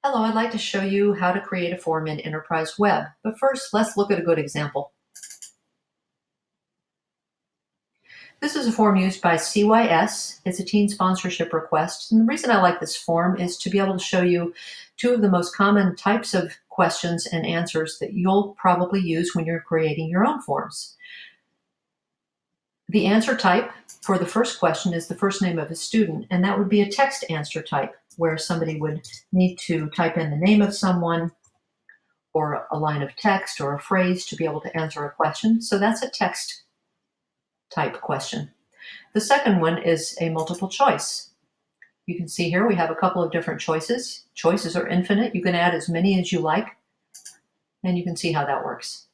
Hello, I'd like to show you how to create a form in Enterprise Web. But first, let's look at a good example. This is a form used by CYS. It's a teen sponsorship request. And the reason I like this form is to be able to show you two of the most common types of questions and answers that you'll probably use when you're creating your own forms. The answer type for the first question is the first name of a student, and that would be a text answer type, where somebody would need to type in the name of someone, or a line of text or a phrase to be able to answer a question. So that's a text type question. The second one is a multiple choice. You can see here we have a couple of different choices. Choices are infinite. You can add as many as you like, and you can see how that works.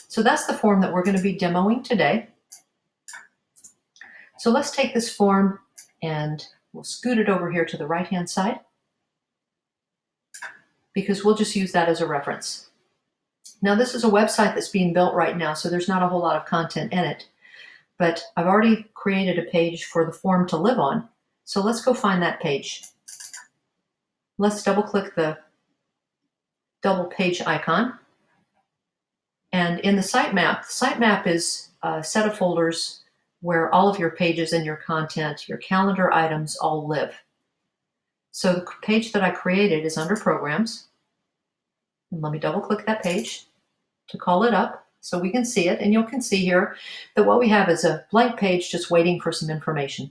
So that's the form that we're going to be demoing today. So let's take this form and we'll scoot it over here to the right-hand side, because we'll just use that as a reference. Now, this is a website that's being built right now, so there's not a whole lot of content in it, but I've already created a page for the form to live on. So let's go find that page. Let's double-click the double page icon. And in the sitemap is a set of folders where all of your pages and your content, your calendar items all live. So the page that I created is under Programs. And let me double-click that page to call it up so we can see it. And you can see here that what we have is a blank page just waiting for some information.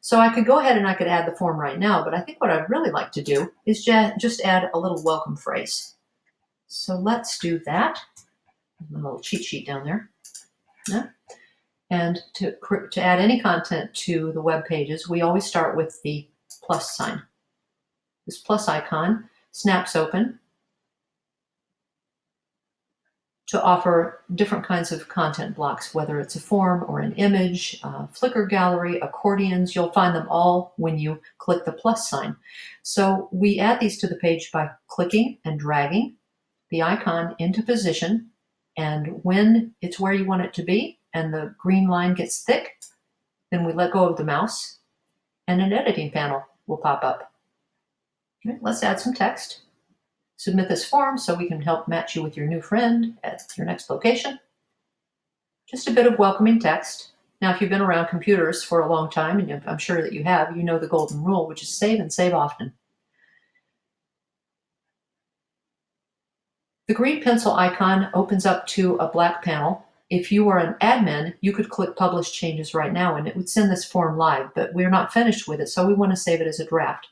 So I could go ahead and I could add the form right now, but I think what I'd really like to do is just add a little welcome phrase. So let's do that. A little cheat sheet down there. Yeah. And to add any content to the web pages, we always start with the plus sign. This plus icon snaps open to offer different kinds of content blocks, whether it's a form or an image, Flickr gallery, accordions. You'll find them all when you click the plus sign. So we add these to the page by clicking and dragging the icon into position, and when it's where you want it to be and the green line gets thick, then we let go of the mouse and an editing panel will pop up. Okay, let's add some text. Submit this form so we can help match you with your new friend at your next location. Just a bit of welcoming text. Now, if you've been around computers for a long time, and I'm sure that you have, you know the golden rule, which is save and save often. The green pencil icon opens up to a black panel. If you are an admin, you could click Publish Changes right now, and it would send this form live, but we're not finished with it, so we want to save it as a draft.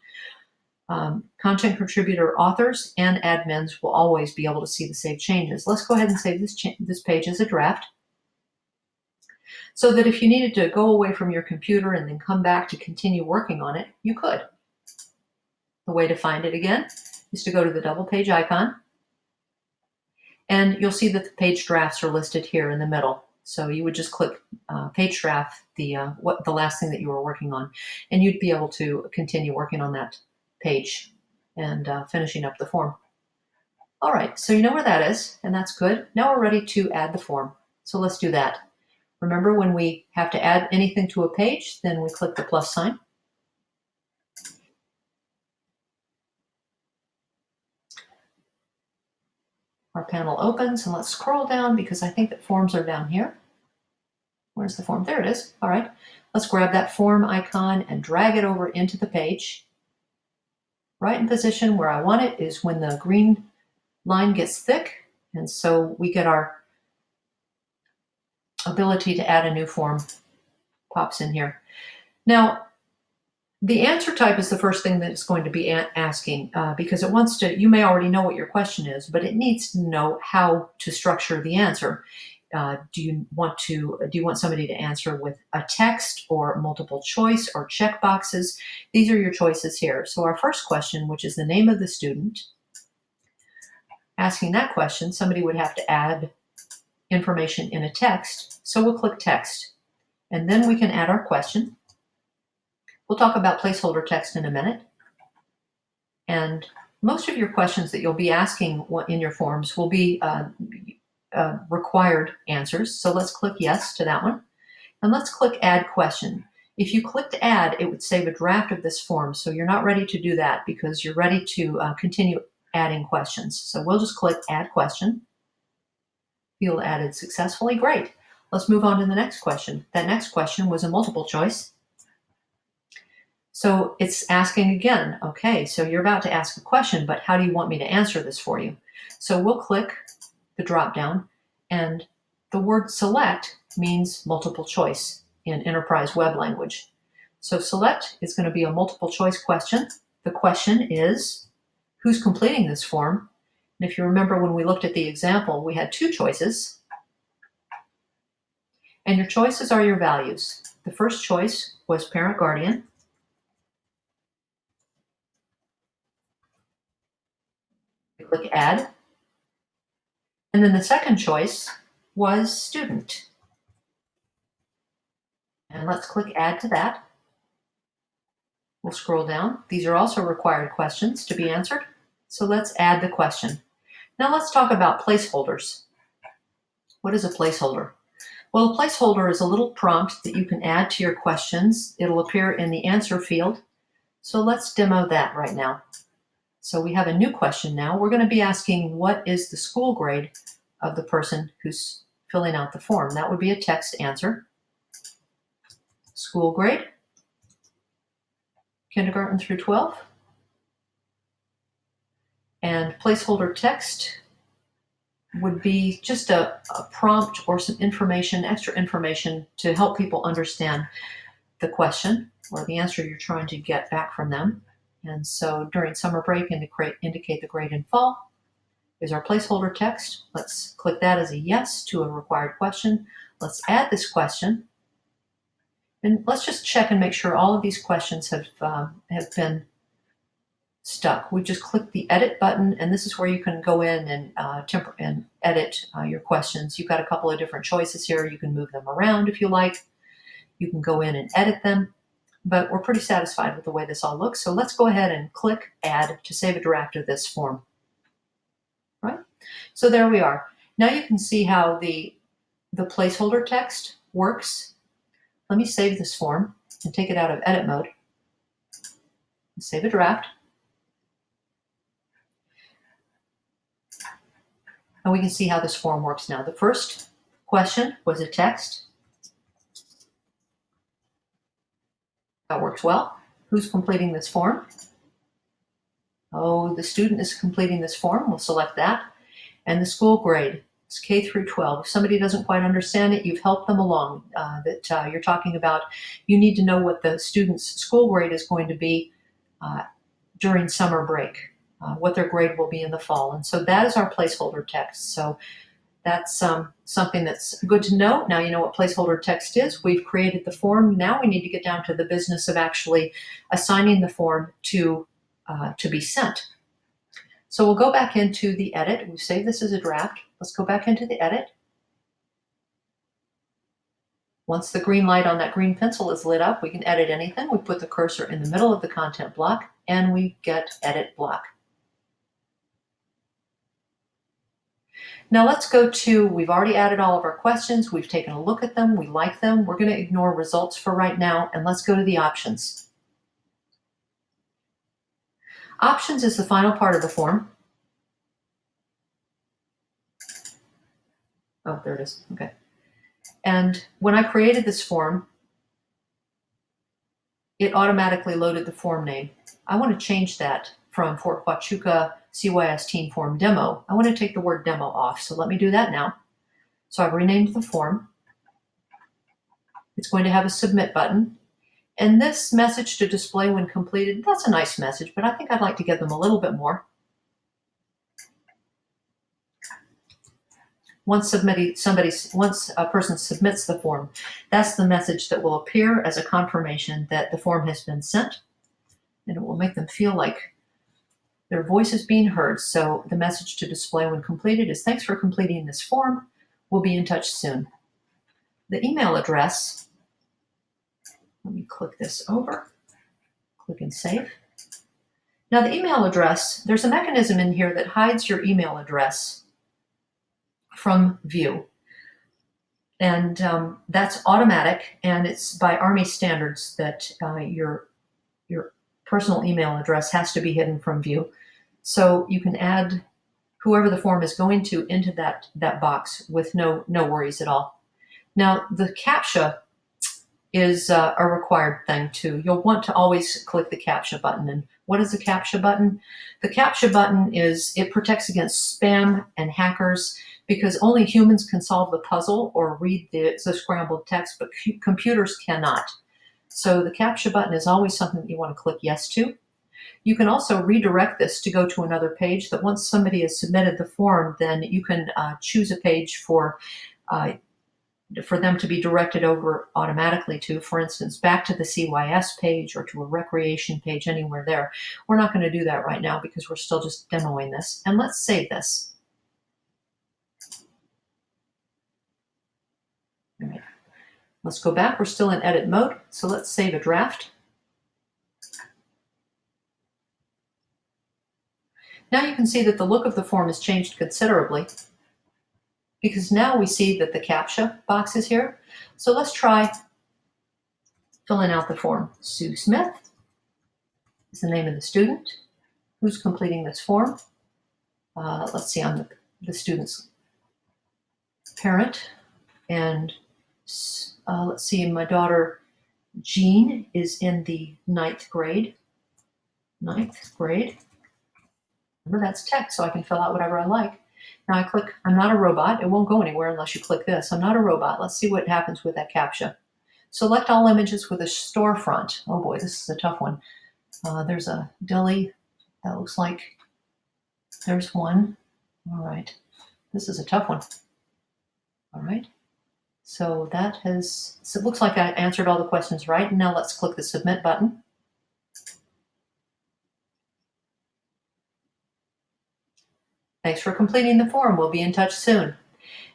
Content contributor authors and admins will always be able to see the saved changes. Let's go ahead and save this page as a draft, so that if you needed to go away from your computer and then come back to continue working on it, you could. The way to find it again is to go to the double page icon, and you'll see that the page drafts are listed here in the middle. So you would just click page draft, the last thing that you were working on, and you'd be able to continue working on that page and finishing up the form. All right, so you know where that is, and that's good. Now we're ready to add the form. So let's do that. Remember, when we have to add anything to a page, then we click the plus sign. Our panel opens, and let's scroll down because I think that forms are down here. Where's the form? There it is. All right, let's grab that form icon and drag it over into the page. Right in position where I want it is when the green line gets thick, and so we get our ability to add a new form pops in here. Now, the answer type is the first thing that it's going to be asking, because it wants to, you may already know what your question is, but it needs to know how to structure the answer. Do you want somebody to answer with a text or multiple choice or check boxes? These are your choices here. So our first question, which is the name of the student, asking that question, somebody would have to add information in a text. So we'll click text, and then we can add our question. We'll talk about placeholder text in a minute. And most of your questions that you'll be asking in your forms will be required answers. So let's click yes to that one. And let's click add question. If you clicked add, it would save a draft of this form. So you're not ready to do that because you're ready to continue adding questions. So we'll just click add question. Field added successfully. Great. Let's move on to the next question. That next question was a multiple choice. So it's asking again, okay, so you're about to ask a question, but how do you want me to answer this for you? So we'll click the drop down, and the word select means multiple choice in enterprise web language. So select is going to be a multiple choice question. The question is, who's completing this form? And if you remember when we looked at the example, we had two choices. And your choices are your values. The first choice was parent guardian. Click add. And then the second choice was student. And let's click add to that. We'll scroll down. These are also required questions to be answered. So let's add the question. Now let's talk about placeholders. What is a placeholder? Well, a placeholder is a little prompt that you can add to your questions. It'll appear in the answer field. So let's demo that right now. So we have a new question now. We're going to be asking what is the school grade of the person who's filling out the form. That would be a text answer. School grade, kindergarten through 12. And placeholder text would be just a prompt or some information, extra information to help people understand the question or the answer you're trying to get back from them. And so during summer break, indicate the grade in fall is our placeholder text. Let's click that as a yes to a required question. Let's add this question. And let's just check and make sure all of these questions have been stuck. We just click the edit button, and this is where you can go in and edit your questions. You've got a couple of different choices here. You can move them around if you like. You can go in and edit them, but we're pretty satisfied with the way this all looks. So let's go ahead and click add to save a draft of this form. Right? So there we are. Now you can see how the placeholder text works. Let me save this form and take it out of edit mode. Save a draft. And we can see how this form works now. The first question was a text. That works well. Who's completing this form? Oh, the student is completing this form. We'll select that. And the school grade is K through 12. If somebody doesn't quite understand it, you've helped them along. You're talking about, you need to know what the student's school grade is going to be during summer break, what their grade will be in the fall. And so that is our placeholder text. So that's something that's good to know. Now you know what placeholder text is. We've created the form. Now we need to get down to the business of actually assigning the form to be sent. So we'll go back into the edit. We save this as a draft. Let's go back into the edit. Once the green light on that green pencil is lit up, we can edit anything. We put the cursor in the middle of the content block and we get edit block. Now let's go to, we've already added all of our questions. We've taken a look at them. We like them. We're going to ignore results for right now, and let's go to the options. Options is the final part of the form. Oh, there it is. Okay. And when I created this form, it automatically loaded the form name. I want to change that from Fort Huachuca CYS Teen Form Demo. I want to take the word demo off, so let me do that now. So I've renamed the form. It's going to have a submit button. And this message to display when completed, that's a nice message, but I think I'd like to give them a little bit more. Once a person submits the form, that's the message that will appear as a confirmation that the form has been sent, and it will make them feel like their voice is being heard. So the message to display when completed is, thanks for completing this form. We'll be in touch soon. The email address, let me click this over, click and save. Now the email address, there's a mechanism in here that hides your email address from view. And that's automatic, and it's by Army standards that your personal email address has to be hidden from view. So you can add whoever the form is going to into that box with no worries at all. Now the CAPTCHA is a required thing too. You'll want to always click the CAPTCHA button. And what is the CAPTCHA button? The CAPTCHA button it protects against spam and hackers, because only humans can solve the puzzle or read the scrambled text, but computers cannot. So the CAPTCHA button is always something that you want to click yes to. You can also redirect this to go to another page, that once somebody has submitted the form, then you can choose a page for them to be directed over automatically to, for instance, back to the CYS page or to a recreation page, anywhere there. We're not going to do that right now because we're still just demoing this. And let's save this. All right. Let's go back. We're still in edit mode, so let's save a draft. Now you can see that the look of the form has changed considerably, because now we see that the CAPTCHA box is here. So let's try filling out the form. Sue Smith is the name of the student who's completing this form. Let's see, I'm the student's parent. And let's see, my daughter Jean is in the 9th grade. 9th grade. Remember, that's text, so I can fill out whatever I like. Now I click, I'm not a robot. It won't go anywhere unless you click this. I'm not a robot. Let's see what happens with that CAPTCHA. Select all images with a storefront. Oh boy, this is a tough one. There's a deli. That looks like there's one. All right. This is a tough one. All right. So it looks like I answered all the questions right. Now let's click the submit button. Thanks for completing the form. We'll be in touch soon.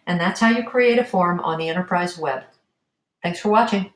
And that's how you create a form on the enterprise web. Thanks for watching.